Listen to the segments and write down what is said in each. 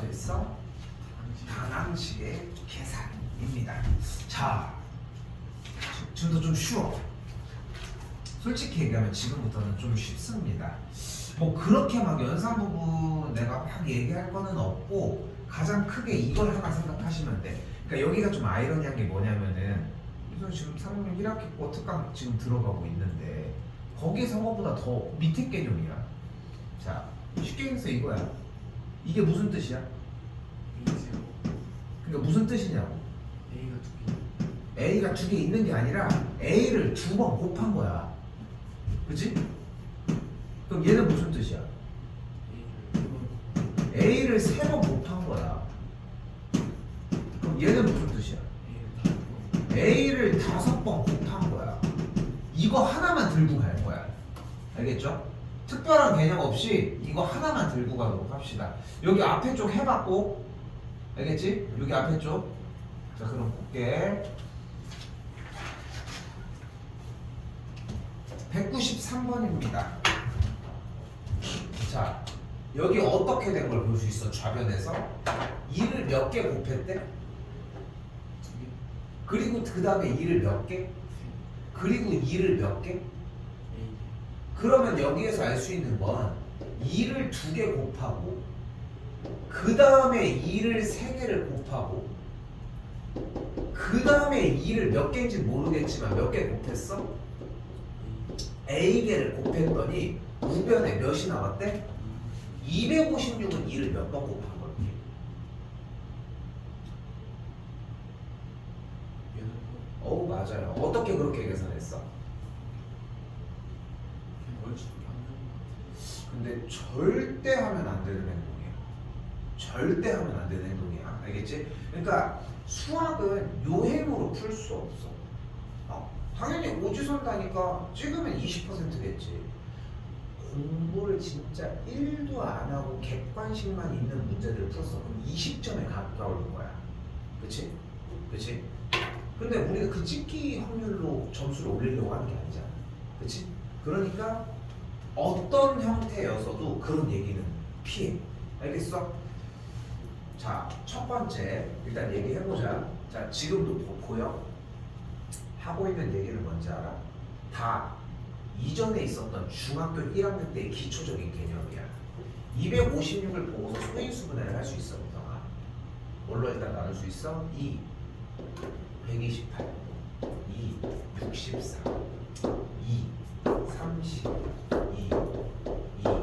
됐어? 방향식의 계산입니다. 자, 지금도 좀 쉬워. 솔직히 얘기하면 지금부터는 좀 쉽습니다. 뭐 그렇게 막 연산 부분 내가 막 얘기할 거는 없고 가장 크게 이걸 하나 생각하시면 돼. 그러니까 여기가 좀 아이러니한 게 뭐냐면은 그래서 지금 3학년 1학기 특강 지금 들어가고 있는데 거기에 상어보다 더 밑에 개념이야. 자, 쉽게 해서 이거야. 이게 무슨 뜻이야? 그러니까 무슨 뜻이냐고? A가 두 개 있는 게 아니라 A를 두 번 곱한 거야. 그치? 그럼 얘는 무슨 뜻이야? A를 세 번 곱한 거야. 그럼 얘는 무슨 뜻이야? A를 다섯 번 곱한 거야. 이거 하나만 들고 갈 거야. 알겠죠? 특별한 개념 없이 이거 하나만 들고 가도록 합시다. 여기 앞에 쪽 해봤고, 알겠지? 여기 앞에 쪽. 자, 그럼 볼게. 193번입니다. 자, 여기 어떻게 된 걸 볼 수 있어? 좌변에서 2를 몇 개 곱했대? 그리고 그 다음에 2를 몇 개? 그리고 2를 몇 개? 그러면 여기에서 알 수 있는 건 2를 두 개 곱하고 그 다음에 2를 세 개를 곱하고 그 다음에 2를 몇 개인지 모르겠지만 몇 개 곱했어? A개를 곱했더니 우변에 몇이 나왔대? 256은 2를 몇 번 곱한 걸게? 어우 맞아요. 어떻게 그렇게 계산했어? 근데 절대 하면 안 되는 행동이야. 절대 하면 안 되는 행동이야. 알겠지? 그러니까 수학은 요행으로 풀 수 없어. 당연히 오지선다니까 찍으면 20%겠지. 공부를 진짜 1도 안 하고 객관식만 있는 문제들을 풀었어. 그럼 20점에 가까울 거야. 그치? 그치? 근데 우리가 그 찍기 확률로 점수를 올리려고 하는 게 아니잖아. 그치? 그러니까 어떤 형태여서도 그런 얘기는 피해. 알겠어? 자, 첫 번째 일단 얘기해보자. 자, 지금도 보여? 하고 있는 얘기를 뭔지 알아? 다 이전에 있었던 중학교 1학년 때의 기초적인 개념이야. 256을 보고서 소인수분해를 할 수 있어, 보다가. 뭘로 일단 나눌 수 있어? 2, 128, 2, 64, 2, 30, 2, 2,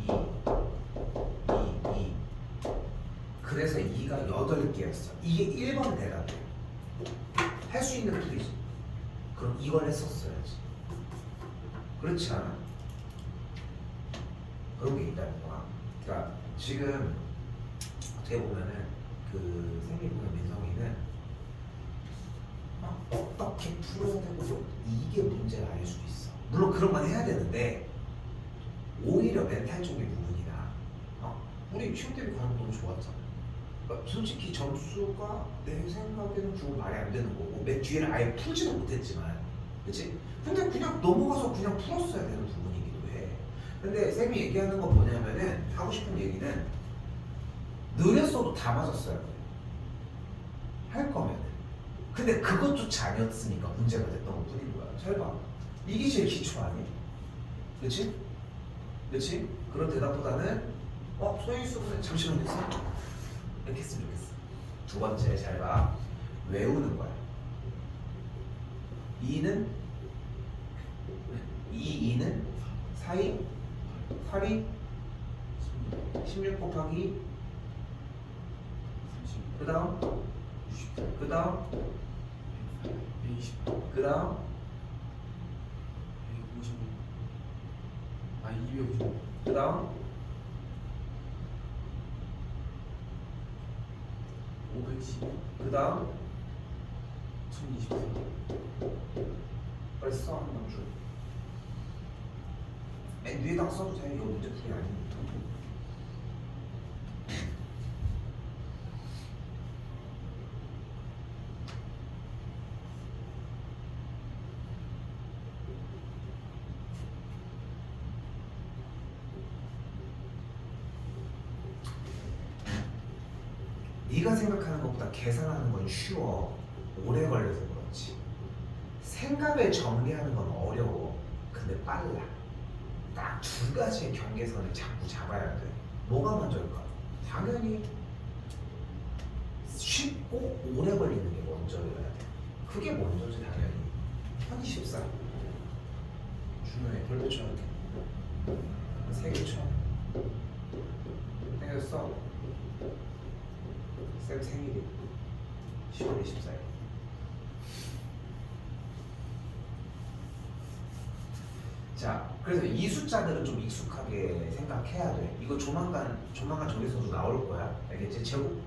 2, 2. 그래서 2가 8개였어. 이게 1번 대답이야. 할 수 있는 풀이지. 그럼 이걸 했었어야지. 그렇지 않아? 그런 게 있다는 거야. 그러니까 지금 어떻게 보면은 그 생리부의 민성이는 막 어떻게 풀어야 되고 이게 문제가 아닐 수도 있어. 물론 그런 건 해야 되는데 오히려 멘탈적인 부분이나 우리 시험 대비 과목 너무 좋았잖아. 솔직히 점수가 내 생각에는 그거 말이 안 되는 거고 맨 뒤에는 아예 풀지도 못했지만 그치? 근데 그냥 넘어가서 그냥 풀었어야 되는 부분이기도 해. 근데 쌤이 얘기하는 건 뭐냐면은 하고 싶은 얘기는 느렸어도 다 맞았어야 돼. 할 거면은. 근데 그것조차 아니었으니까 문제가 됐던 것 뿐인 거야. 잘 봐. 이게 제일 기초 아니? 그치? 그치? 그런 대답보다는 소인수분은 잠시만요. 이렇게 했으면 좋겠어. 두 번째 잘 봐. 외우는 거야. 2는 2는 4이 8이 16 곱하기 그 다음 60 그 다음 120 그 다음 150 250 그 다음 510 그 다음 1024 빨리 써 한 번 줘. 맨 위에다가 써도 돼. 이거 문제 풀이 아니니까. 네가 생각하는 것보다 계산하는 건 쉬워. 오래 걸려서 그렇지. 생각을 정리하는 건 어려워. 근데 빨라. 딱 두 가지의 경계선을 자꾸 잡아야 돼. 뭐가 먼저일까? 당연히 쉽고 오래 걸리는 게 먼저여야 돼. 그게 먼저지 당연히. 편의14 중요해. 돌 붙여놓게. 3개 쳐. 생겼어. 쌤 생일이 10월 24일. 자, 그래서 이 숫자들은 좀 익숙하게 생각해야 돼. 이거 조만간 저기서도 나올 거야. 알겠지? 제곱.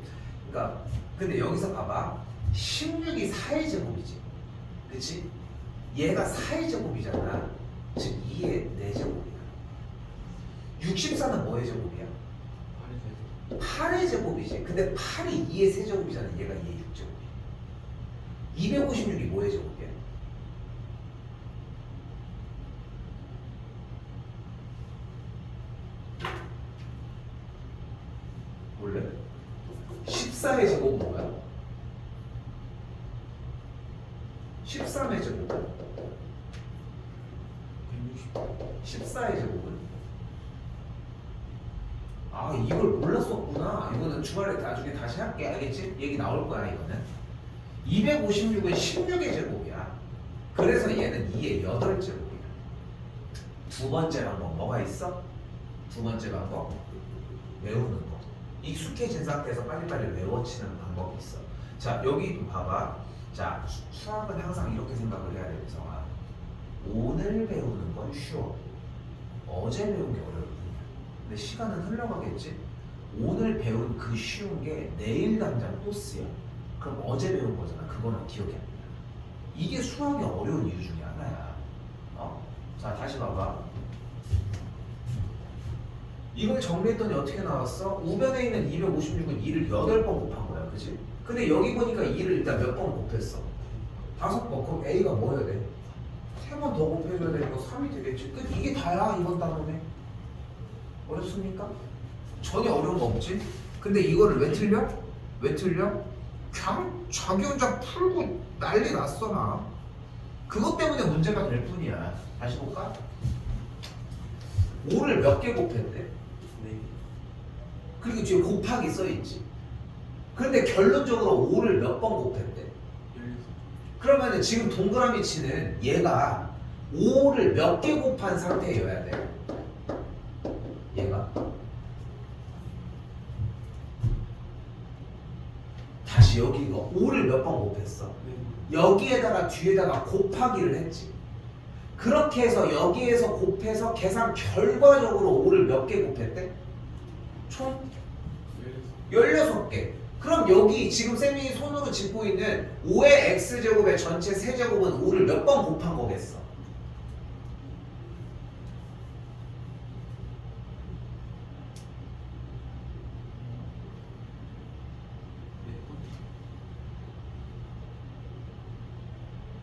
그러니까 근데 여기서 봐봐. 16이 4의 제곱이지. 그치? 얘가 4의 제곱이잖아. 즉 2의 4제곱이야. 64는 뭐의 제곱이야? 8의 제곱이지. 근데 8이 2의 세제곱이잖아. 얘가 2의 6제곱이야. 256이 뭐의 제곱이야? 몰래? 14의 제곱은 뭐야? 13의 제곱은? 14의 제곱은? 아, 이걸 몰랐었구나. 이거는 주말에 나중에 다시 할게. 알겠지? 얘기 나올 거야 이거는. 256은 16의 제곱이야. 그래서 얘는 2의 8제곱이야. 두 번째 방법 뭐가 있어? 두 번째 방법 외우는 거. 익숙해진 상태에서 빨리빨리 외워치는 방법이 있어. 자, 여기 봐봐. 자, 수학은 항상 이렇게 생각을 해야 돼, 성아. 오늘 배우는 건 쉬워. 어제 배운 게 어려울 뿐이야. 근데 시간은 흘러가겠지? 오늘 배운 그 쉬운 게 내일 당장 또 쓰여. 그럼 어제 배운 거잖아. 그거는 기억이 안 나. 이게 수학이 어려운 이유 중에 하나야. 자, 다시 봐봐. 이걸 정리했더니 어떻게 나왔어? 우변에 있는 256은 2를 8번 곱한 거야. 그치? 근데 여기 보니까 2를 일단 몇 번 곱했어? 5번. 그럼 A가 뭐여야 돼? 3번 더 곱해줘야 되니까 3이 되겠지. 끝. 이게 다야 이번 단원에. 어렵습니까? 전혀 어려운 거 없지? 근데 이거를 왜 틀려? 왜 틀려? 그냥 자기 혼자 풀고 난리 났어 나. 그것 때문에 문제가 될 뿐이야. 다시 볼까? 5를 몇 개 곱했대? 네. 그리고 뒤에 곱하기 써있지. 그런데 결론적으로 5를 몇 번 곱했대? 그러면 지금 동그라미 치는 얘가 5를 몇 개 곱한 상태여야 돼? 얘가 다시 여기 이거 5를 몇 번 곱했어? 여기에다가 뒤에다가 곱하기를 했지. 그렇게 해서 여기에서 곱해서 계산 결과적으로 5를 몇 개 곱했대? 총 16개. 그럼 여기 지금 쌤이 손으로 짚고 있는 5의 x제곱의 전체 세제곱은 5를 몇 번 곱한 거겠어?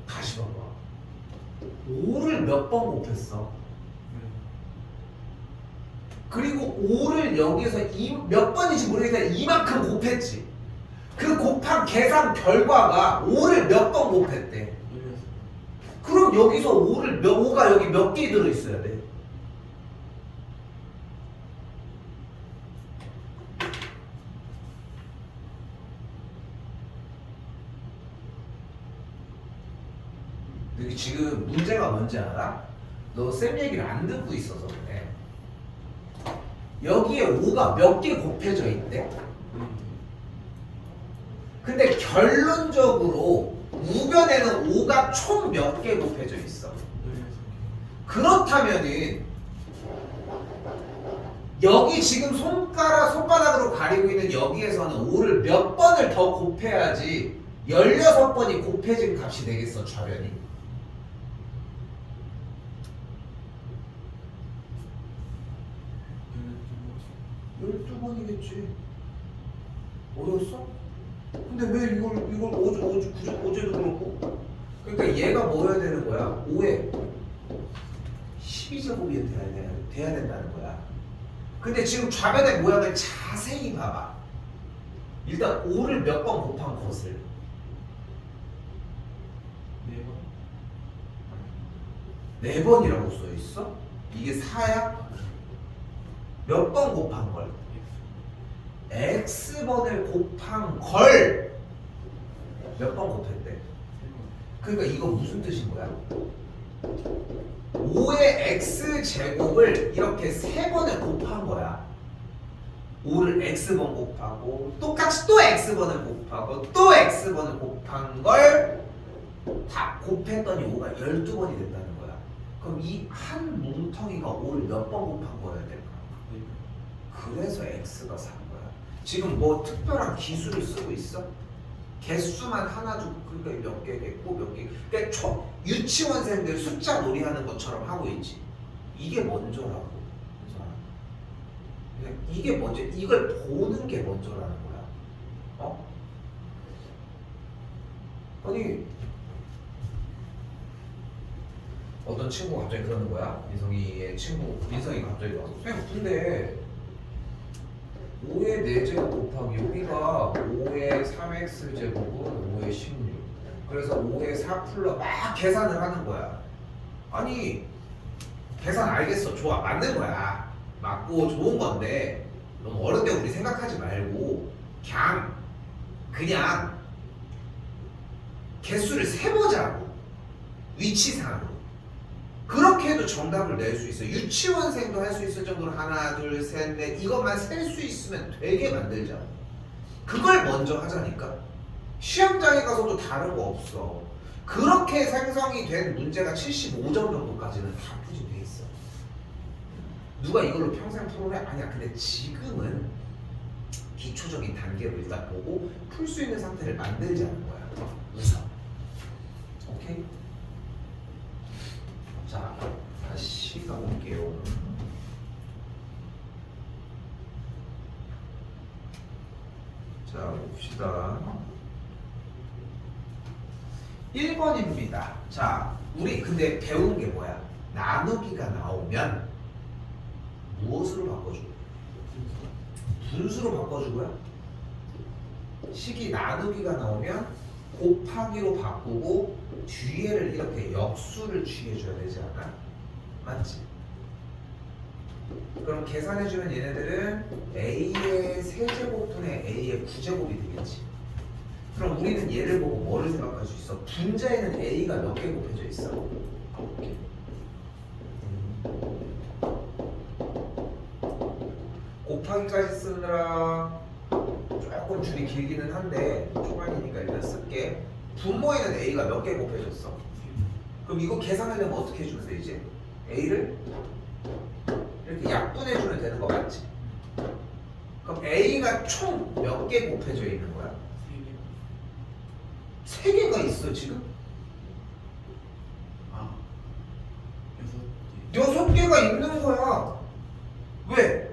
다시 봐봐. 5를 몇 번 곱했어? 그리고 5를 여기서 몇 번인지 모르겠는데 이만큼 곱했지. 그 곱한 계산 결과가 5를 몇 번 곱했대? 그럼 여기서 5가 여기 몇 개 들어있어야 돼? 여기 지금 문제가 뭔지 알아? 너 쌤 얘기를 안 듣고 있어서 그래. 여기에 5가 몇 개 곱해져 있대? 근데 결론적으로 우변에는 5가 총 몇 개 곱해져 있어? 그렇다면은 여기 지금 손바닥으로 가리고 있는 여기에서는 5를 몇 번을 더 곱해야지 16번이 곱해진 값이 되겠어, 좌변이? 12번이겠지. 어려웠어? 근데 왜 이걸 어제도 그렇고? 그러니까 얘가 뭐여야 되는 거야? 5에 12제곱이 돼야 된다는 거야. 근데 지금 좌변의 모양을 자세히 봐봐. 일단 5를 몇 번 곱한 것을 4번. 4번이라고 써있어? 이게 4야? 몇 번 곱한 걸? x번을 곱한 걸 몇 번 곱했대? 그러니까 이거 무슨 뜻인 거야? 5의 x제곱을 이렇게 3번을 곱한 거야. 5를 x번 곱하고 똑같이 또 x번을 곱하고 또 x번을 곱한 걸 다 곱했더니 5가 12번이 됐다는 거야. 그럼 이 한 뭉텅이가 5를 몇 번 곱한 거여야 될까? 그래서 x가 4인 거야. 지금 뭐 특별한 기술을 쓰고 있어? 개수만 하나 두고 그러니까 몇 개겠고 몇 개. 그러니까 유치원생들 숫자 놀이하는 것처럼 하고 있지. 이게 먼저라고. 그래서 이게 먼저. 이걸 보는 게 먼저라는 거야. 어? 아니 어떤 친구가 갑자기 그러는 거야. 민성이의 친구. 민성이 갑자기 와서 쌤 근데 5의 4제곱 곱하기 여기가 5의 3x제곱은 5의 16 그래서 5의 4 풀러 막 계산을 하는 거야. 아니 계산 알겠어. 좋아. 맞는 거야. 맞고 좋은 건데 너무 어렵게 우리 생각하지 말고 그냥 개수를 세보자고. 위치상으로. 그렇게 해도 정답을 낼 수 있어. 유치원생도 할 수 있을 정도로 하나, 둘, 셋, 넷 이것만 셀 수 있으면 되게 만들자. 그걸 먼저 하자니까. 시험장에 가서도 다른 거 없어. 그렇게 생성이 된 문제가 75점 정도까지는 다 풀이돼 있어. 누가 이걸로 평생 풀어내? 아니야. 근데 지금은 기초적인 단계로 일단 보고 풀 수 있는 상태를 만들자는 거야. 우선. 오케이? 자, 다시 가볼게요. 자, 봅시다. 1번입니다. 자, 우리 근데 배운 게 뭐야? 나누기가 나오면 무엇으로 바꿔주고? 분수로 바꿔주고요. 식이 나누기가 나오면 곱하기로 바꾸고 뒤에를 이렇게 역수를 취해줘야 되지 않아? 맞지? 그럼 계산해주면 얘네들은 a의 세제곱분의 a의 9제곱이 되겠지. 그럼 우리는 얘를 보고 뭐를 생각할 수 있어? 분자에는 a가 몇 개 곱해져 있어? 9개. 곱하기까지 쓰느라 조금 줄이 길기는 한데 초반이니까 일단 쓸게. 분모에는 a가 몇 개 곱해졌어? 그럼 이거 계산하려면 어떻게 해주면 돼 이제? a를 이렇게 약분해주면 되는 거 맞지? 그럼 a가 총 몇 개 곱해져 있는 거야? 3개가 있어 지금? 6개가 있는 거야. 왜?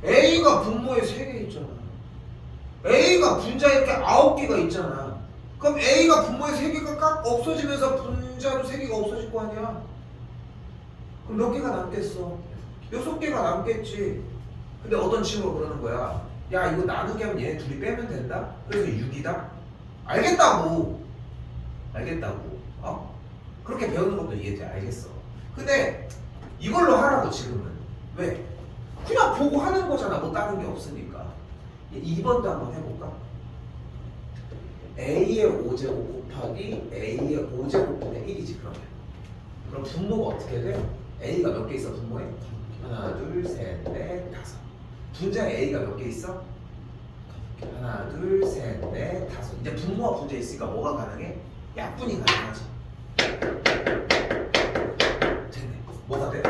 a가 분모에 3개 있잖아. a가 분자에 이렇게 9개가 있잖아. 그럼 a가 분모에 3개가 깍 없어지면서 분자도 3개가 없어질 거 아니야. 그럼 몇 개가 남겠어? 6개가 남겠지. 근데 어떤 친구가 그러는 거야. 야 이거 나누기 하면 얘네 둘이 빼면 된다? 그래서 6이다? 알겠다고. 어? 그렇게 배우는 것도 이해돼. 알겠어. 근데 이걸로 하라고 지금은. 왜? 그냥 보고 하는 거잖아. 뭐 다른 게 없으니까. 2번도 한번 해볼까? a의 5제곱 곱하기 a의 5제곱분의 1이지 그러면. 그럼 분모가 어떻게 돼? a가 몇 개 있어 분모에? 하나, 둘, 셋, 넷, 다섯. 분자에 a가 몇 개 있어? 하나, 둘, 셋, 넷, 다섯. 이제 분모와 분자 있으니까 뭐가 가능해? 약분이 가능하지. 됐네. 뭐가 돼?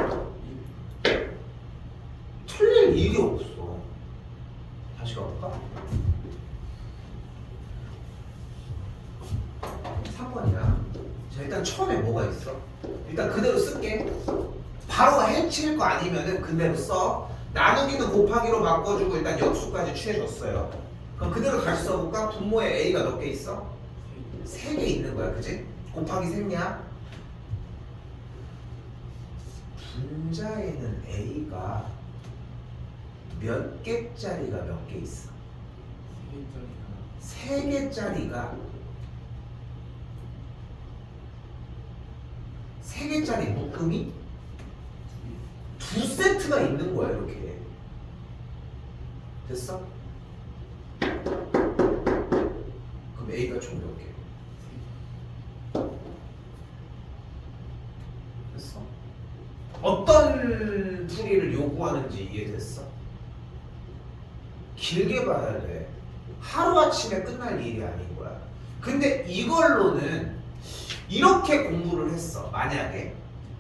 틀릴 일이 없어. 다시 가볼까? 3번이야. 자, 일단 처음에 뭐가 있어? 일단 그대로 쓸게. 바로 해칠 거 아니면은 그대로 써. 나누기는 곱하기로 바꿔주고 일단 역수까지 취해줬어요. 그럼 그대로 다시 써볼까? 분모에 a가 몇 개 있어? 3개 있는 거야, 그지? 곱하기 셈이야. 분자에는 a가 몇 개짜리가 몇 개 있어? 3개짜리가 3개짜리 묶음이 2세트가 있는 거야 이렇게. 됐어? 그럼 A가 총 몇 개? 됐어? 어떤 풀이를 요구하는지 이해됐어? 길게 봐야 돼. 하루아침에 끝날 일이 아닌 거야. 근데 이걸로는 이렇게 공부를 했어. 만약에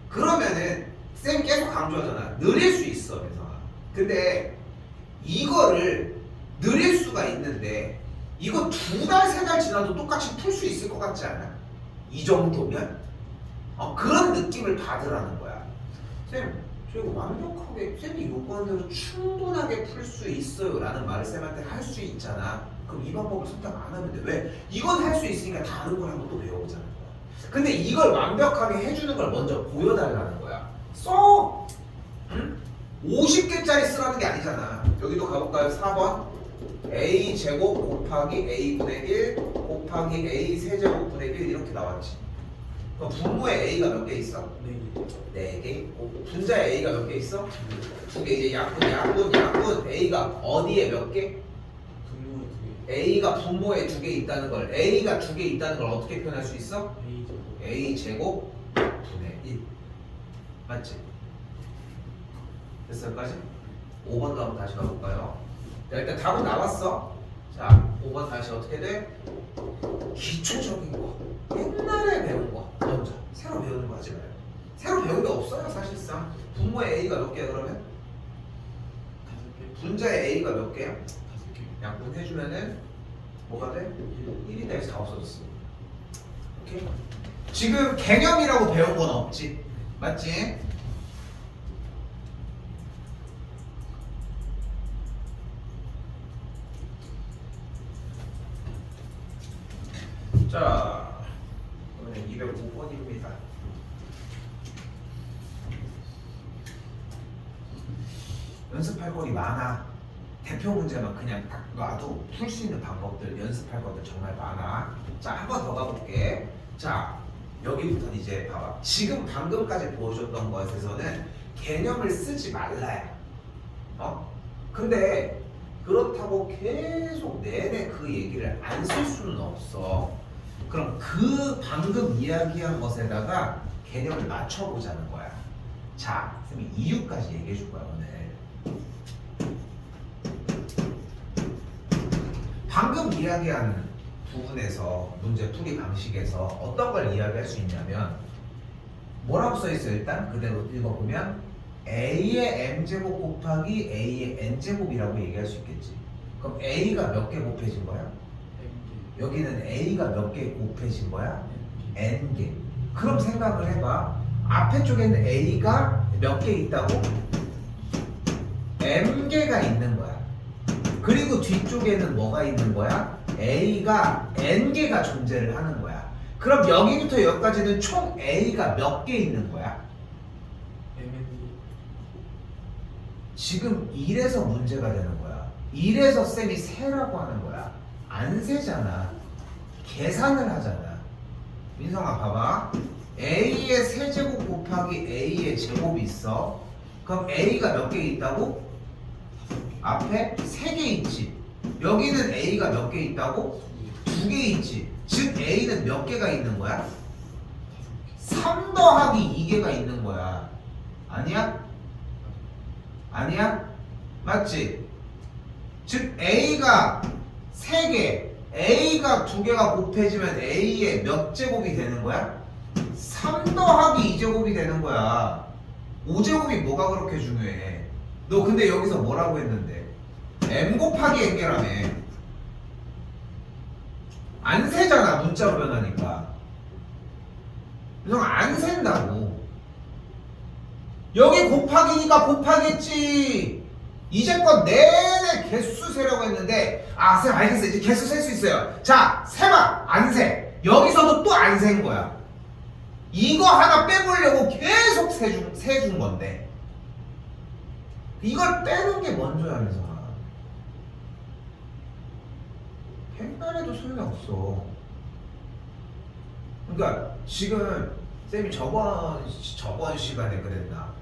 그러면은 쌤이 계속 강조하잖아. 느릴 수 있어. 그래서 근데 이거를 느릴 수가 있는데 이거 2달, 3달 지나도 똑같이 풀 수 있을 것 같지 않아? 이 정도면? 그런 느낌을 받으라는 거야. 쌤, 저 이거 완벽하게 쌤이 요구한 대로 충분하게 풀 수 있어요 라는 말을 쌤한테 할 수 있잖아. 그럼 이 방법을 선택 안 하면 돼. 왜? 이건 할 수 있으니까 다른 걸 한번 또 배워보자는 거야. 근데 이걸 완벽하게 해주는 걸 먼저 보여달라는 거야. 써! 응? 50개짜리 쓰라는 게 아니잖아. 여기도 가볼까요? 4번 a 제곱 곱하기 a분의 1 곱하기 a 세제곱분의 1 이렇게 나왔지. 그럼 분모에 a가 몇 개 있어? 4개. 분자에 a가 몇 개 있어? 2개. 이제 약분 a가 어디에 몇 개? a가 분모에 2개 있다는 걸, a가 2개 있다는 걸 어떻게 표현할 수 있어? a 제곱 분의 1 맞지? 됐어 여기까지? 5번도 한번 다시 가볼까요? 자, 일단 답은 나왔어. 자 5번 다시 어떻게 돼? 기초적인 거 옛날에 배운 거 먼저 새로 배우는 거 하지 말고. 새로 배운 게 없어요 사실상. 분모에 a가 몇 개야 그러면? 5개. 분자에 a가 몇 개야? 5개. 약분해주면은 뭐가 돼? 1이 돼서 다 없어졌어. 오케이? 지금 개념이라고 배운 건 없지 맞지? 자, 그러면 205번입니다. 연습할 거리 많아. 대표 문제만 그냥 딱 놔도 풀 수 있는 방법들, 연습할 것들 정말 많아. 자, 한 번 더 가볼게. 자, 여기부터는 이제 봐봐. 지금 방금까지 보여줬던 것에서는 개념을 쓰지 말라야. 근데 그렇다고 계속 내내 그 얘기를 안 쓸 수는 없어. 그럼 그 방금 이야기한 것에다가 개념을 맞춰보자는 거야. 자, 선생님이 이유까지 얘기해 줄 거야 오늘. 방금 이야기한 부분에서 문제 풀이 방식에서 어떤 걸 이야기할 수 있냐면 뭐라고 써있어요? 일단 그대로 읽어보면 a의 m제곱 곱하기 a의 n제곱이라고 얘기할 수 있겠지. 그럼 a가 몇 개 곱해진 거야? 여기는 a가 몇 개 곱해진 거야? n개. 그럼 생각을 해봐. 앞에 쪽에는 a가 몇 개 있다고? m개가 있는 거야. 그리고 뒤쪽에는 뭐가 있는 거야? a가 n개가 존재를 하는 거야. 그럼 여기부터 여기까지는 총 a가 몇 개 있는 거야? 지금 1에서 문제가 되는 거야. 1에서 쌤이 세라고 하는 거야. 안 세잖아. 계산을 하잖아. 민성아 봐봐. a의 세제곱 곱하기 a의 제곱이 있어. 그럼 a가 몇 개 있다고? 앞에 3개 있지. 여기는 a가 몇 개 있다고? 2개 있지. 즉 a는 몇 개가 있는 거야? 3 더하기 2개가 있는 거야. 아니야? 아니야? 맞지? 즉 a가 3개, a가 2개가 곱해지면 a의 몇 제곱이 되는 거야? 3 더하기 2제곱이 되는 거야. 5제곱이 뭐가 그렇게 중요해? 너 근데 여기서 뭐라고 했는데? m 곱하기 n개라며. 안 세잖아 문자로 변하니까. 그래서 안 센다고. 여기 곱하기니까 곱하겠지. 이제껏 내내 개수 세려고 했는데 쌤 알겠어. 이제 개수 셀 수 있어요. 자 세봐. 안 세. 여기서도 또 안 센 거야. 이거 하나 빼보려고 계속 세준 건데 이걸 빼는 게 먼저야, 민성아. 백날해도 소용없어. 그러니까 지금 쌤이 저번 시간에 그랬나?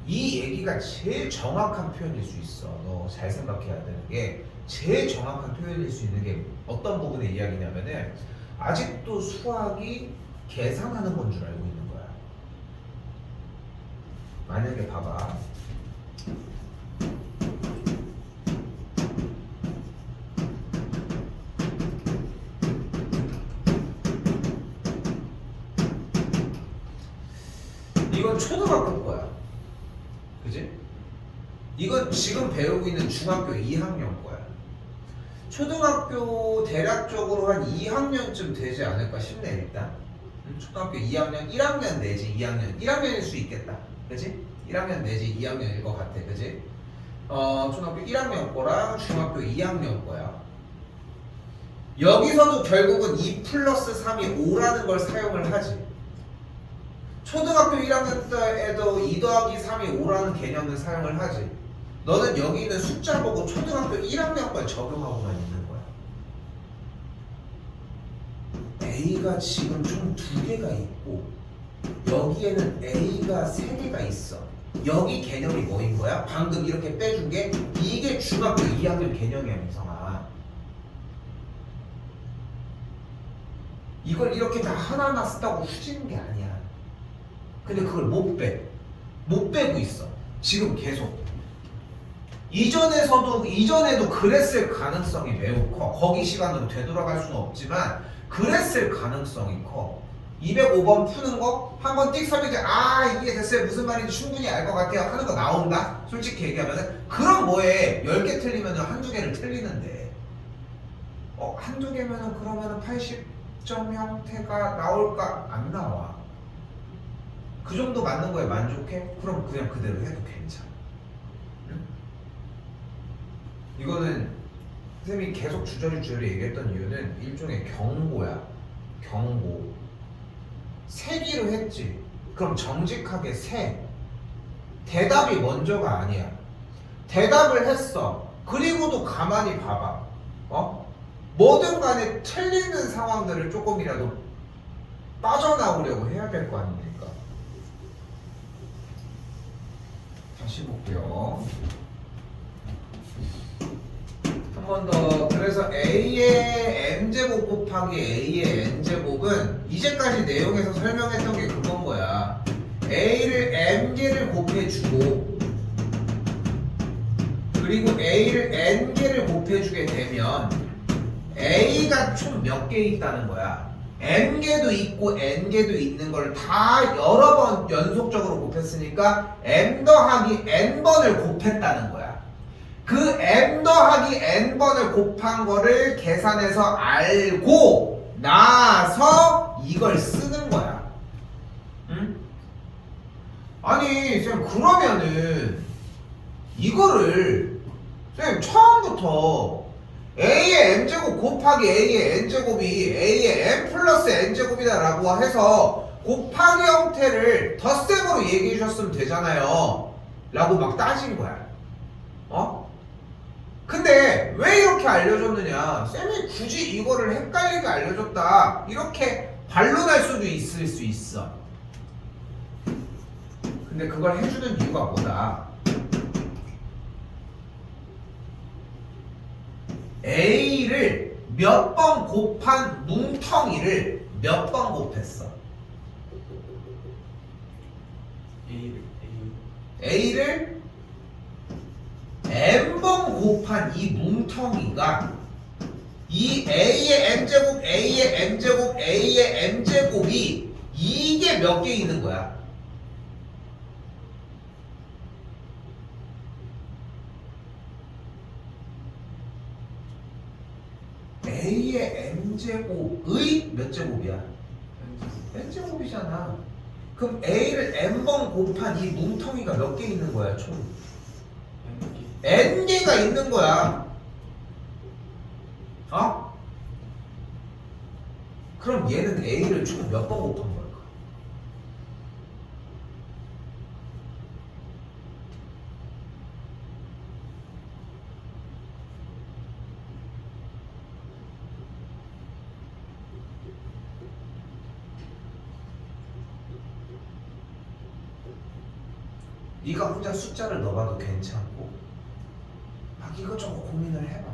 이 얘기가 제일 정확한 표현일 수 있어. 너 잘 생각해야 되는 게 제일 정확한 표현일 수 있는 게 어떤 부분의 이야기냐면은 아직도 수학이 계산하는 건 줄 알고 있는 거야. 만약에 봐봐. 이건 초등학교 거야. 그지? 이건 지금 배우고 있는 중학교 2학년 거야. 초등학교 대략적으로 한 2학년쯤 되지 않을까 싶네, 일단. 초등학교 2학년, 1학년 내지 2학년. 1학년일 수 있겠다. 그지? 1학년 내지 2학년일 것 같아. 그지? 초등학교 1학년 거랑 중학교 2학년 거야. 여기서도 결국은 2 플러스 3이 5라는 걸 사용을 하지. 초등학교 1학년 때에도 2 더하기 3이 5라는 개념을 사용을 하지. 너는 여기 있는 숫자 보고 초등학교 1학년 걸 적용하고만 있는 거야. A가 지금 총 2개가 있고 여기에는 A가 3개가 있어. 여기 개념이 뭐인 거야? 방금 이렇게 빼준 게 이게 중학교 2학년 개념이야, 민성아. 이걸 이렇게 다 하나하나 쓰다고 후지는 게 아니야. 근데 그걸 못 빼고 있어. 지금 계속. 이전에도 그랬을 가능성이 매우 커. 거기 시간으로 되돌아갈 수는 없지만 그랬을 가능성이 커. 205번 푸는 거 한번 띡 설명해. 이게 됐어요. 무슨 말인지 충분히 알 것 같아요. 하는 거 나온다. 솔직히 얘기하면은 그럼 뭐해? 10개 틀리면은 한두 개를 틀리는데. 한두 개면은 그러면은 80점 형태가 나올까? 안 나와. 그 정도 맞는 거에 만족해? 그럼 그냥 그대로 해도 괜찮아. 응? 이거는 선생님이 계속 주저리 얘기했던 이유는 일종의 경고야. 경고. 세기로 했지. 그럼 정직하게 세. 대답이 먼저가 아니야. 대답을 했어. 그리고도 가만히 봐봐. 뭐든 간에 틀리는 상황들을 조금이라도 빠져나오려고 해야 될 거 아닙니까? 다시 볼게요. 한 번 더. 그래서 A의 M제곱 곱하기 A의 N제곱은 이제까지 내용에서 설명했던 게 그건 거야. A를 M개를 곱해주고 그리고 A를 N개를 곱해주게 되면 A가 총 몇 개 있다는 거야. M개도 있고 N개도 있는 걸 다 여러 번 연속적으로 곱했으니까 M 더하기 N번을 곱했다는 거야. 그 M 더하기 N번을 곱한 거를 계산해서 알고 나서 이걸 쓰는 거야. 응? 아니 쌤 그러면은 이거를 쌤 처음부터 A의 M제곱 곱하기 A의 N제곱이 A의 M 플러스 N제곱이다 라고 해서 곱하기 형태를 덧셈으로 얘기해 주셨으면 되잖아요 라고 막 따진 거야. 근데 왜 이렇게 알려줬느냐? 쌤이 굳이 이거를 헷갈리게 알려줬다 이렇게 반론할 수도 있을 수 있어. 근데 그걸 해주는 이유가 뭐다? A를 몇 번 곱한 뭉텅이를 몇 번 곱했어? A를 M번 곱한 이 뭉텅이가 이 A의 M제곱, A의 M제곱, A의 M제곱이 이게 몇 개 있는 거야? A의 M제곱의 몇 제곱이야? N제곱이잖아. 그럼 A를 N번 곱한 이 뭉텅이가 몇 개 있는 거야, 총? N개가 있는 거야. 그럼 얘는 A를 총 몇 번 곱한 걸까? 네가 혼자 숫자를 넣어봐도 괜찮고 막 이것저것 고민을 해봐.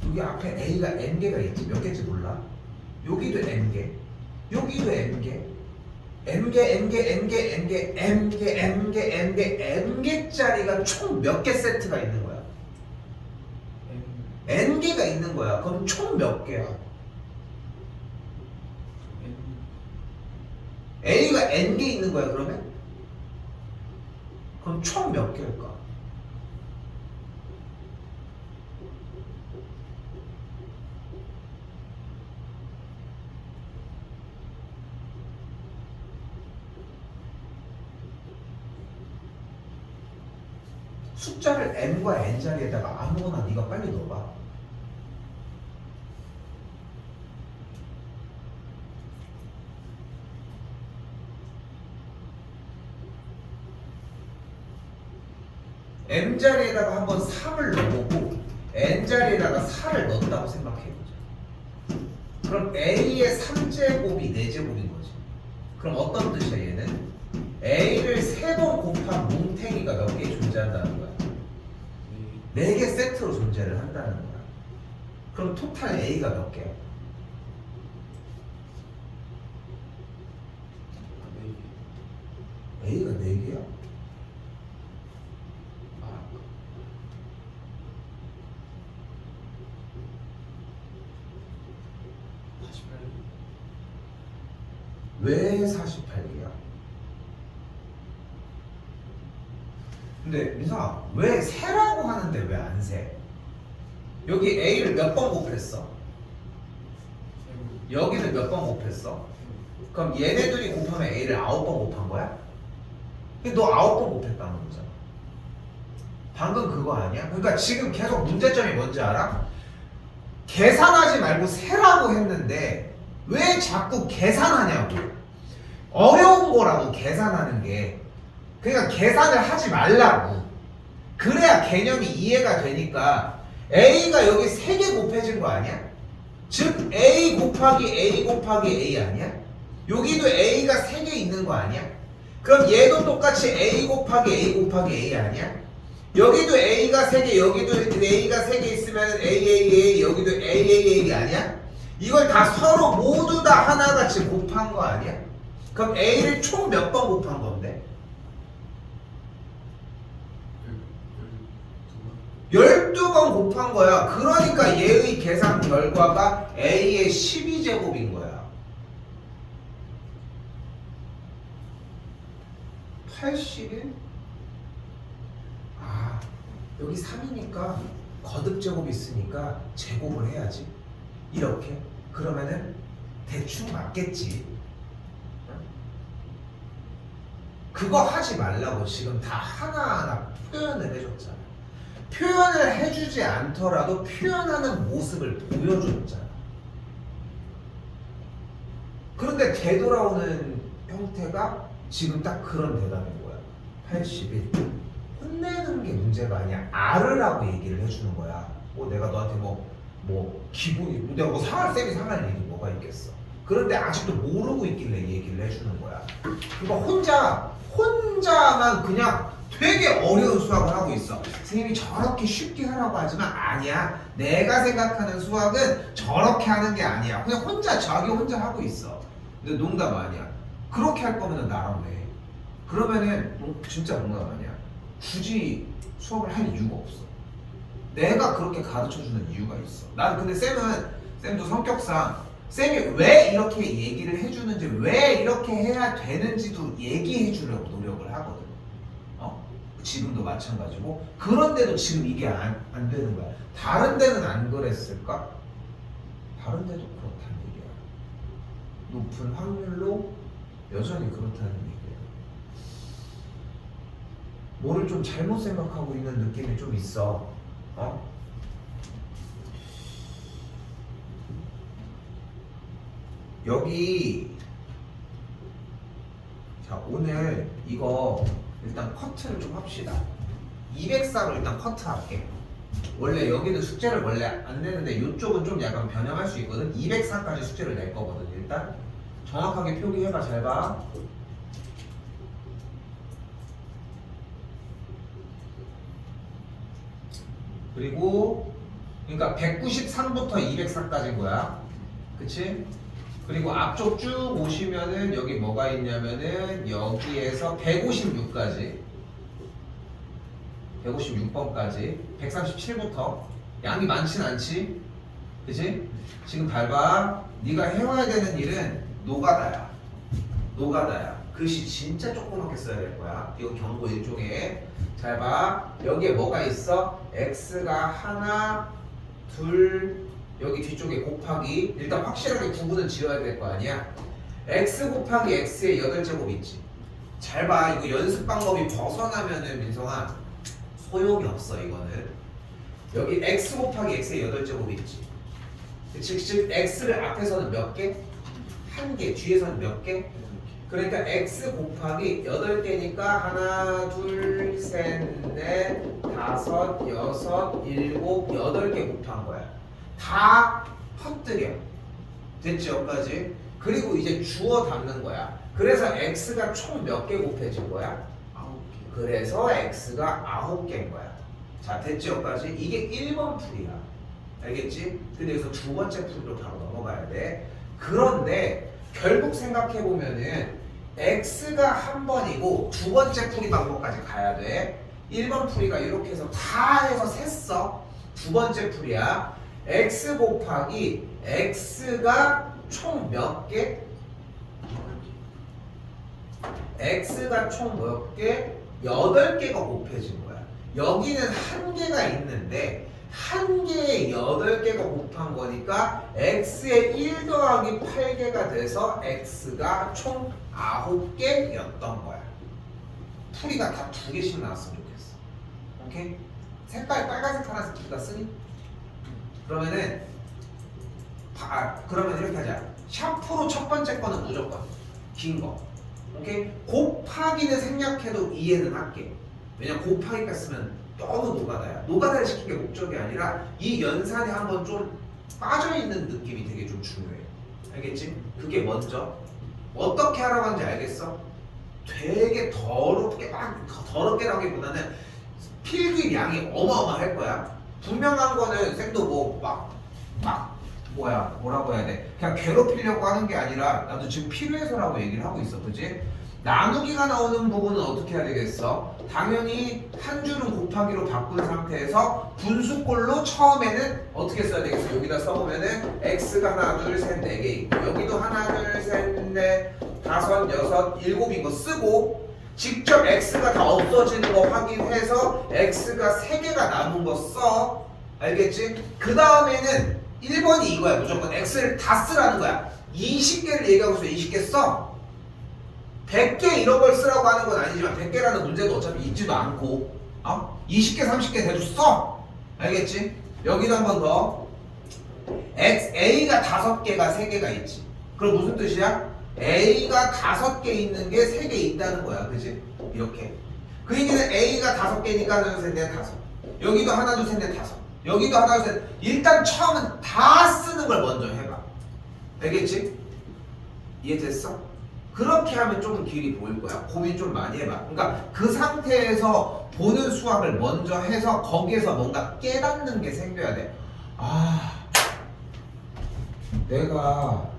여기 앞에 A가 N개가 있지. 몇 개인지 몰라? 여기도 N개, 여기도 N개, N개, N개, N개, N개, N개, N개, N개, N개짜리가 총 몇 개 세트가 있는 거야? N개가 있는 거야. 그럼 총 몇 개야? A가 N개 있는 거야 그러면? 그럼 총 몇 개일까? 숫자를 n과 n 자리에다가 아무거나 네가 빨리 넣어봐. m 자리에다가 한번 3을 넣어보고 n 자리에다가 4를 넣었다고 생각해보자. 그럼 a의 3제곱이 4제곱인 거지. 그럼 어떤 뜻이야 얘는? a를 3번 곱한 뭉탱이가 몇 개 존재한다는 거야? 4개 세트로 존재를 한다는 거야. 그럼 토탈 A가 몇 개야? A가 4개야? 왜 48개야? 근데 민성아 왜 세라고 하는데 왜 안 세? 여기 A를 몇 번 곱했어? 여기는 몇 번 곱했어? 그럼 얘네들이 곱하면 A를 9번 곱한 거야? 근데 너 9번 곱했다는 거잖아. 방금 그거 아니야? 그러니까 지금 계속 문제점이 뭔지 알아? 계산하지 말고 세라고 했는데 왜 자꾸 계산하냐고. 어려운 거라고 계산하는 게. 그러니까 계산을 하지 말라고. 그래야 개념이 이해가 되니까. A가 여기 3개 곱해진 거 아니야? 즉 A 곱하기 A 곱하기 A 아니야? 여기도 A가 3개 있는 거 아니야? 그럼 얘도 똑같이 A 곱하기 A 곱하기 A 아니야? 여기도 A가 3개, 여기도 A가 3개 있으면 A, 여기도 A 아니야? 이걸 다 서로 모두 다 하나같이 곱한 거 아니야? 그럼 A를 총 몇 번 곱한 건데? 12번 곱한 거야. 그러니까 얘의 계산 결과가 A의 12제곱인 거야. 81? 아, 여기 3이니까 거듭제곱 있으니까 제곱을 해야지. 이렇게. 그러면은 대충 맞겠지. 그거 하지 말라고 지금 다 하나하나 표현을 해줬잖아. 표현을 해주지 않더라도 표현하는 모습을 보여줬잖아. 그런데 되돌아오는 형태가 지금 딱 그런 대답인 거야. 81. 혼내는 게 문제가 아니야. 알으라고 얘기를 해주는 거야. 내가 너한테 기분이 내가 쌤이 상할 일이 뭐가 있겠어. 그런데 아직도 모르고 있길래 얘기를 해주는 거야. 그러니까 혼자만 그냥 되게 어려운 수학을 하고 있어. 선생님이 저렇게 쉽게 하라고 하지만 아니야. 내가 생각하는 수학은 저렇게 하는 게 아니야. 그냥 자기 혼자 하고 있어. 근데 농담 아니야. 그렇게 할 거면 나랑 왜 해? 그러면은 진짜 농담 아니야. 굳이 수업을 할 이유가 없어. 내가 그렇게 가르쳐주는 이유가 있어. 근데 쌤도 성격상 쌤이 왜 이렇게 얘기를 해주는지, 왜 이렇게 해야 되는지도 얘기해 주려고 노력을 하거든. 지금도 마찬가지고. 그런데도 지금 이게 안 되는 거야. 다른 데는 안 그랬을까? 다른 데도 그렇다는 얘기야. 높은 확률로 여전히 그렇다는 얘기야. 뭐를 좀 잘못 생각하고 있는 느낌이 좀 있어. 여기 자, 오늘 이거 일단 커트를 좀 합시다. 204로 일단 커트할게. 원래 여기는 숙제를 원래 안 내는데 이쪽은 좀 약간 변형할 수 있거든. 204까지 숙제를 낼 거거든. 일단 정확하게 표기해봐. 잘 봐. 그리고 그러니까 193부터 204까지인 거야. 그치? 그리고 앞쪽 쭉 오시면은 여기 뭐가 있냐면은 여기에서 156까지 156번까지 137부터 양이 많진 않지? 그치? 지금 밟아. 네가 해와야 되는 일은 노가다야. 노가다야. 글씨 진짜 조그맣게 써야 될 거야. 이거 경고 일종의. 잘 봐. 여기에 뭐가 있어? x가 하나, 둘, 여기 뒤쪽에 곱하기. 일단 확실하게 구분은 지어야 될 거 아니야? x 곱하기 x의 8제곱 있지. 잘 봐. 이거 연습 방법이 벗어나면은 민성아 소용이 없어. 이거는 여기 x 곱하기 x의 8제곱 있지. 즉 x를 앞에서는 몇 개? 한 개. 뒤에서는 몇 개? 그러니까 x 곱하기 8개니까 하나, 둘, 셋, 넷, 다섯, 여섯, 일곱, 8개 곱한 거야. 다 퍼뜨려. 됐지? 여기까지. 그리고 이제 주어 담는 거야. 그래서 x가 총 몇 개 곱해진 거야? 9개. 그래서 x가 9개인 거야. 자, 됐지? 여기까지. 이게 1번 풀이야. 알겠지? 근데 여기서 두 번째 풀이로 바로 넘어가야 돼. 그런데 결국 생각해보면은 x가 한 번이고 두 번째 풀이 방법까지 가야 돼. 1번 풀이가 이렇게 해서 다 해서 셌어. 두 번째 풀이야. x 곱하기 x가 총 몇 개? x가 총 몇 개? 8개가 곱해진 거야. 여기는 한 개가 있는데 한 개에 8개가 곱한 거니까 x에 1 더하기 8개가 돼서 x가 총 9개였던 거야. 풀이가 다 2개씩 나왔으면 좋겠어. 오케이? 색깔 빨간색 하나씩 기가 쓰니? 그러면은 그러면 이렇게 하자. 샤프로 첫 번째 거는 무조건 긴 거. 오케이? 곱하기는 생략해도 이해는 할게. 왜냐면 곱하기가 쓰면 너무 노가다야. 노가다를 시킨 게 목적이 아니라 이 연산에 한번 좀 빠져있는 느낌이 되게 좀 중요해. 알겠지? 그게 먼저. 어떻게 하라고 하는지 알겠어? 되게 더럽게 더럽게라기보다는 필기 양이 어마어마할 거야. 분명한 거는 쌤도 뭐라고 해야 돼? 그냥 괴롭히려고 하는 게 아니라 나도 지금 필요해서라고 얘기를 하고 있어. 그치? 나누기가 나오는 부분은 어떻게 해야 되겠어? 당연히 한 줄은 곱하기로 바꾼 상태에서 분수꼴로 처음에는 어떻게 써야 되겠어? 여기다 써보면은 x가 하나, 둘, 셋, 4개 있고 여기도 하나, 둘, 셋, 넷, 다섯, 여섯, 일곱인 거 쓰고 직접 x가 다 없어지는 거 확인해서 x가 3개가 남은 거 써. 알겠지? 그 다음에는 1번이 이거야. 무조건 x를 다 쓰라는 거야. 20개를 얘기하고 있어. 20개 써. 100개 이런 걸 쓰라고 하는 건 아니지만 100개라는 문제도 어차피 있지도 않고 20개 30개 돼도 써. 알겠지? 여기도 한 번 더. a가 5개가 3개가 있지. 그럼 무슨 뜻이야? a가 5개 있는 게 3개 있다는 거야. 그치? 이렇게. 그 얘기는 a가 5개니까 하나 둘 셋 넷 다섯. 여기도 하나 둘 셋 넷 다섯. 여기도 하나 둘 셋. 일단 처음은 다 쓰는 걸 먼저 해봐. 알겠지? 이해됐어? 그렇게 하면 조금 길이 보일 거야. 고민 좀 많이 해봐. 그러니까 그 상태에서 보는 수학을 먼저 해서 거기에서 뭔가 깨닫는 게 생겨야 돼. 내가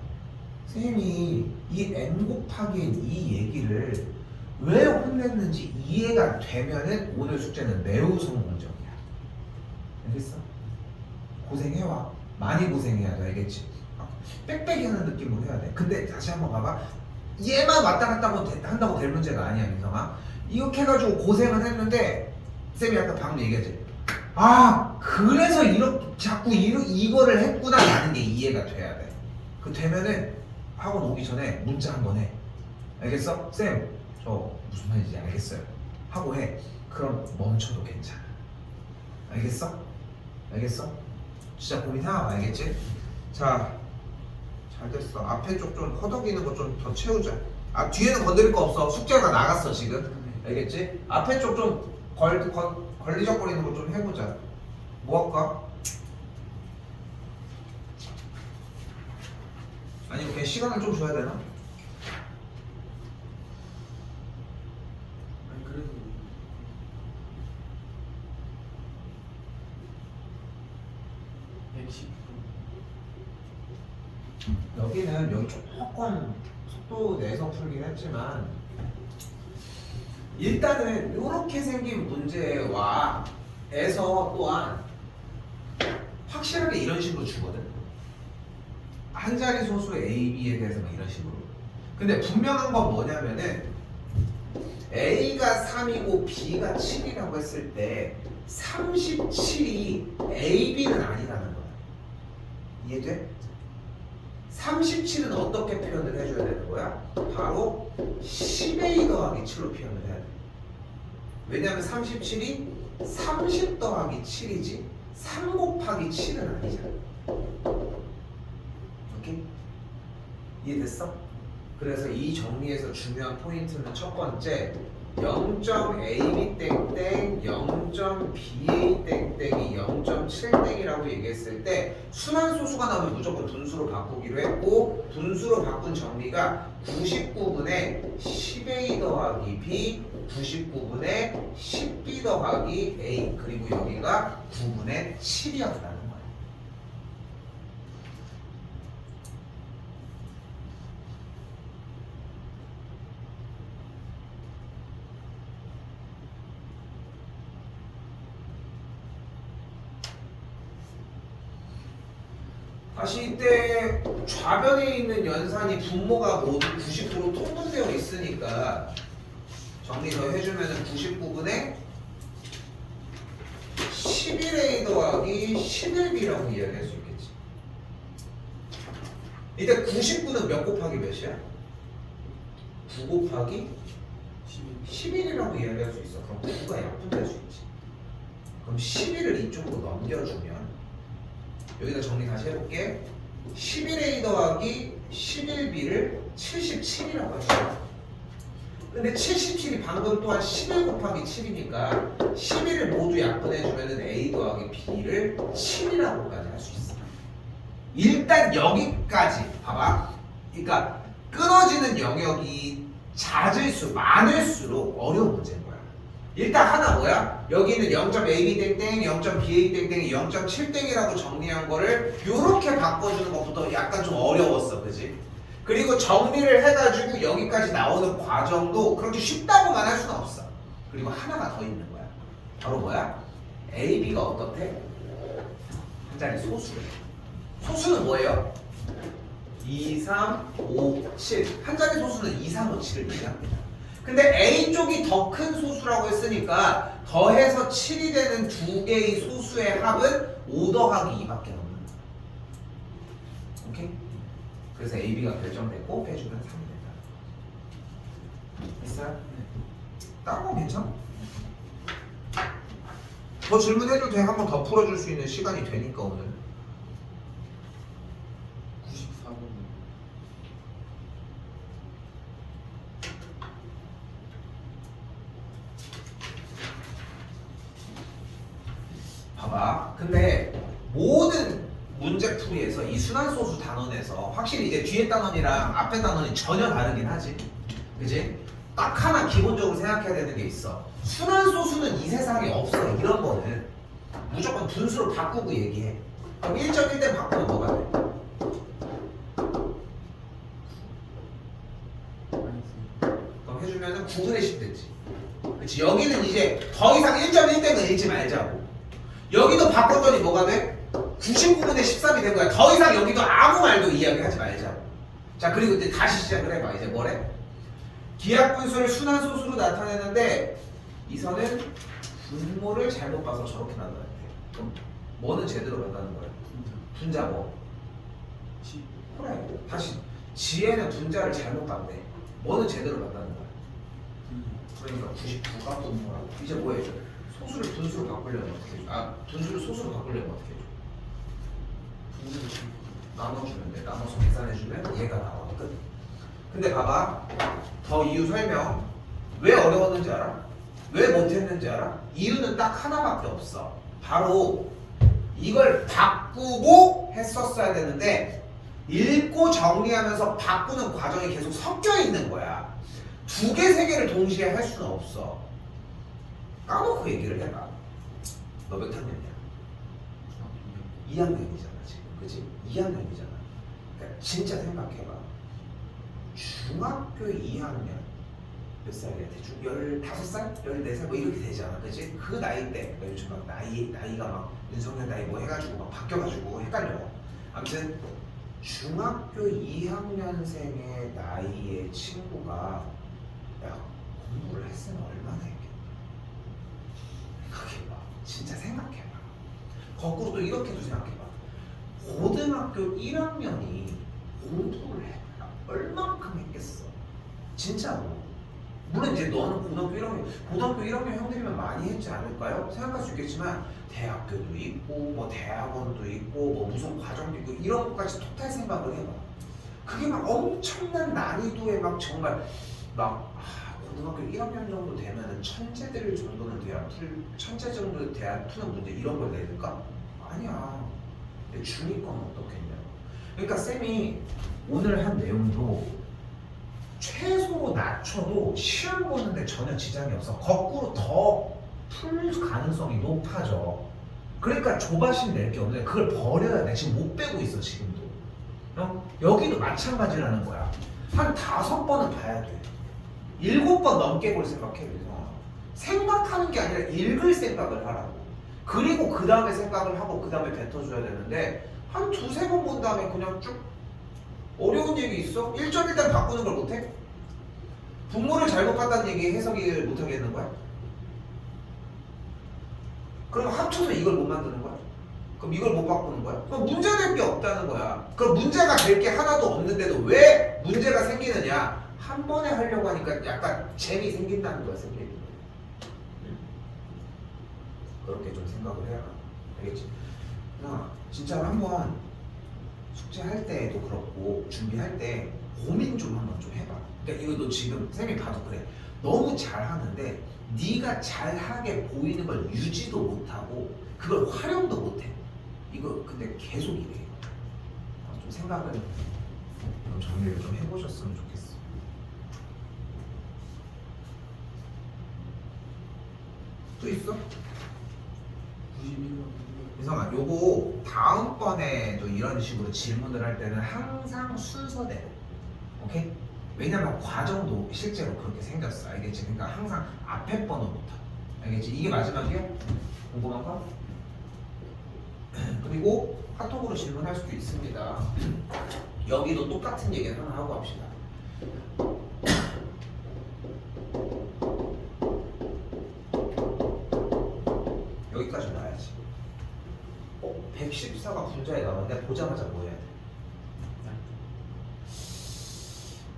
쌤이 이 n 곱하기 이 얘기를 왜 혼냈는지 이해가 되면은 오늘 숙제는 매우 성공적이야. 알겠어? 고생해와. 많이 고생해야 돼. 알겠지? 빽빽이 하는 느낌으로 해야 돼. 근데 다시 한번 봐봐. 얘만 왔다 갔다 한다고 될 문제가 아니야, 민성아. 이렇게 해가지고 고생을 했는데 쌤이 아까 방금 얘기했지. 그래서 자꾸 이거를 했구나 라는 게 이해가 돼야 돼. 그 되면은 학원 오기 전에 문자 한번 해. 알겠어? 쌤, 저 무슨 말인지 알겠어요. 하고 해. 그럼 멈춰도 괜찮아. 알겠어? 알겠어? 진짜 고민해봐. 알겠지? 자 잘 됐어. 앞에 쪽 좀 허덕이는 거 좀 더 채우자. 아 뒤에는 건드릴 거 없어. 숙제가 나갔어 지금. 알겠지? 앞에 쪽 좀 걸리적거리는 거 좀 해보자. 뭐 할까? 아니 그냥 시간을 좀 줘야 되나? 아니 그래도 110분. 여기는 여기 조금 속도 내서 풀긴 했지만 일단은 이렇게 생긴 문제와 에서 또한 확실하게 이런 식으로 주거든. 한 자리 소수 A, B에 대해서 막 이런 식으로. 근데 분명한 건 뭐냐면은 A가 3이고 B가 7이라고 했을 때 37이 A, B는 아니라는 거야. 이해돼? 37은 어떻게 표현을 해줘야 되는 거야? 바로 10A 더하기 7로 표현을 해야 돼. 왜냐면 37이 30 더하기 7이지 3 곱하기 7은 아니잖아. 오케이? 이해됐어? 그래서 이 정리에서 중요한 포인트는 첫 번째 0.AB 땡땡 0.BA 땡땡이 0.7 땡이라고 얘기했을 때 순환소수가 나오면 무조건 분수로 바꾸기로 했고 분수로 바꾼 정리가 99분의 10A 더하기 B 99분의 10B 더하기 A 그리고 여기가 9분의 7이었다는 거야. 다시 이때 좌변에 있는 연산이 분모가 모두 90% 통분되어 있으니까 정리 더 해주면 99분의 11A 더하기 11B라고 이야기할 수 있겠지. 이때 99는 몇 곱하기 몇이야? 9 곱하기 11이라고 이야기할 수 있어. 그럼 9가 약분될 수 있지. 그럼 11을 이쪽으로 넘겨주면 여기다 정리 다시 해볼게. 11A 더하기 11B를 77이라고 하죠. 근데 77이 방금 또한 11 곱하기 7이니까 11을 모두 약분해주면 A 더하기 B를 7이라고까지 할 수 있어. 일단 여기까지 봐봐. 그러니까 끊어지는 영역이 잦을수록 많을수록 어려운 문제인 거야. 일단 하나 뭐야? 여기는 0.AB 땡땡, 0.BA 땡땡이 0.7땡이라고 정리한 거를 이렇게 바꿔주는 것부터 약간 좀 어려웠어, 그지? 그리고 정리를 해가지고 여기까지 나오는 과정도 그렇게 쉽다고만 할 수는 없어. 그리고 하나가 더 있는 거야. 바로 뭐야? AB가 어떻대? 한 자리 소수래. 소수는 뭐예요? 2, 3, 5, 7. 한 자리 소수는 2, 3, 5, 7을 얘기합니다. 근데 A 쪽이 더 큰 소수라고 했으니까 더해서 7이 되는 두 개의 소수의 합은 5 더하기 2밖에 없는 거야. 오케이? 그래서 AB가 결정되고 빼주면 3이 된다. 됐어요? 다른 건 괜찮아? 더 질문해도 돼. 한 번 더 풀어줄 수 있는 시간이 되니까 오늘. 94분. 봐봐. 근데 모든 문제풀이에서 이 순환소수 단원에서 확실히 이제 뒤에 단원이랑 앞에 단원이 전혀 다르긴 하지. 그지? 딱 하나 기본적으로 생각해야 되는 게 있어. 순환소수는 이 세상에 없어. 이런 거는 무조건 분수로 바꾸고 얘기해. 그럼 1.1대 바꾸면 뭐가 돼? 그럼 해주면은 9분의 10 됐지. 그치? 여기는 이제 더 이상 1.1대는 읽지 말자고. 여기도 바꿨더니 뭐가 돼? 99분의 13이 된 거야. 더 이상 여기도 아무 말도 이야기하지 말자고. 자, 그리고 이제 다시 시작을 해봐. 이제 뭐래? 기하분수를 순환소수로 나타내는데 이 선은 분모를 잘못 봐서 저렇게 나타났대. 그럼 뭐는 제대로 봤다는 거야? 분자 뭐? 지. 그래. 다시 지혜는 분자를 잘못 봤대. 뭐는 제대로 봤다는 거야? 그러니까 99가 분모라고. 이제 뭐 해줘? 소수를 분수로 바꾸려면 어떻게 해줘? 아, 분수를 소수로 바꾸려면 어떻게 해줘? 나눠주면 돼. 나눠서 계산해주면 얘가 나와. 끝. 근데 봐봐. 더 이유 설명. 왜 어려웠는지 알아? 왜 못했는지 알아? 이유는 딱 하나밖에 없어. 바로 이걸 바꾸고 했었어야 되는데 읽고 정리하면서 바꾸는 과정이 계속 섞여 있는 거야. 두 개, 세 개를 동시에 할 수는 없어. 까놓고 얘기를 해봐. 너 몇 학년이야? 2학년이잖아 지금. 그치? 2학년이잖아. 그러니까 진짜 생각해봐. 중학교 2학년 몇 살이야? 대충 15살? 14살? 뭐 이렇게 되잖아. 그치? 그 나이 때 요즘 막 나이가 막 윤석열 나이 뭐 해가지고 막 바뀌어가지고 헷갈려. 아무튼 중학교 2학년생의 나이의 친구가 야 공부를 했으면 얼마나 했겠냐. 생각해봐. 진짜 생각해봐. 거꾸로 또 이렇게도 생각해봐. 고등학교 1학년이 공부를 해 얼만큼 했겠어. 진짜로. 물론 이제 너는 고등학교 1학년 형들이면 많이 했지 않을까요? 생각할 수 있겠지만 대학교도 있고 뭐 대학원도 있고 뭐 무슨 과정도 있고 이런 것까지 토탈 생각을 해봐. 그게 막 엄청난 난이도에 막 정말 막 고등학교 1학년 정도 되면은 천재 정도 돼야 푸는 문제 이런 걸 내릴까? 아니야. 중위권 어떻겠냐. 그러니까 쌤이 오늘 한 내용도 최소로 낮춰도 시험 보는데 전혀 지장이 없어. 거꾸로 더 풀 가능성이 높아져. 그러니까 조바심 낼 게 없는데 그걸 버려야 돼. 지금 못 빼고 있어 지금도. 여기도 마찬가지라는 거야. 한 5번은 봐야 돼. 7번 넘게 볼 생각해. 그래서 생각하는 게 아니라 읽을 생각을 하라고. 그리고 그 다음에 생각을 하고 그 다음에 뱉어줘야 되는데 한 2-3번 본 다음에 그냥 쭉 어려운 얘기 있어? 1.1단 바꾸는 걸 못해? 분모를 잘못 봤다는 얘기 해석을 못하겠는 거야? 그럼 합쳐서 이걸 못 만드는 거야? 그럼 이걸 못 바꾸는 거야? 그럼 문제 될 게 없다는 거야. 그럼 문제가 될 게 하나도 없는데도 왜 문제가 생기느냐? 한 번에 하려고 하니까 약간 재미 생긴다는 거야, 생기는 거야. 그렇게 좀 생각을 해야 알겠지? 진짜로 한번 숙제할 때도 그렇고 준비할 때 고민 좀 한번 좀 해봐. 그러니까 이거 너 지금 쌤이 봐도 그래. 너무 잘하는데 네가 잘하게 보이는 걸 유지도 못하고 그걸 활용도 못해. 이거 근데 계속 이래. 좀 생각을 좀 정리를 좀 해보셨으면 좋겠어. 또 있어? 91번. 이성아, 요거 다음번에도 이런 식으로 질문을 할 때는 항상 순서대로. 오케이? 왜냐면 과정도 실제로 그렇게 생겼어. 알겠지? 그러니까 항상 앞에 번호부터. 알겠지? 이게 마지막이야? 궁금한 거? 그리고 카톡으로 질문할 수도 있습니다. 여기도 똑같은 얘기 하나 하고 합시다. 여기까지 봐야지. 114가 분자에 나왔는데 보자마자 뭐 해야 돼?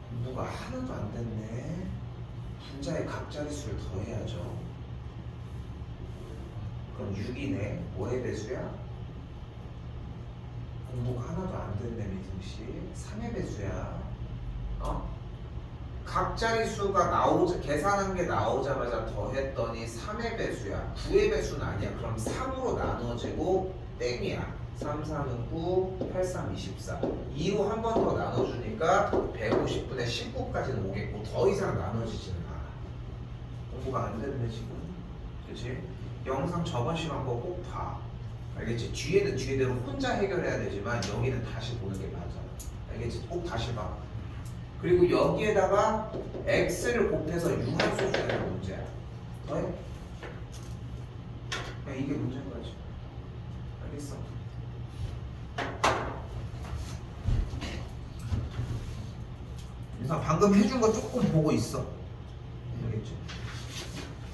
공부가 하나도 안 됐네. 분자의 각자리수를 더해야죠. 그럼 6이네. 뭐의 배수야? 공부가 하나도 안 됐네, 민승씨. 3의 배수야. 각자리수가 계산한 게 나오자마자 더했더니 3의 배수야. 9의 배수는 아니야. 그럼 3으로 나눠지고 땡이야. 3, 3은 9, 8, 3, 24. 2로 한 번 더 나눠주니까 150분의 19까지는 오겠고 더 이상 나눠지지는 않아. 공부가 안 됐네 지금. 그치? 영상 저번 시간 거 꼭 봐. 알겠지? 뒤에는 뒤에대로 혼자 해결해야 되지만 여기는 다시 보는 게 맞아. 알겠지? 꼭 다시 봐. 그리고 여기에다가 x를 곱해서 유한수 수는 문제야. 더해? 그냥 이게 문제인 거지. 알겠어? 그래서 방금 해준 거 조금 보고 있어.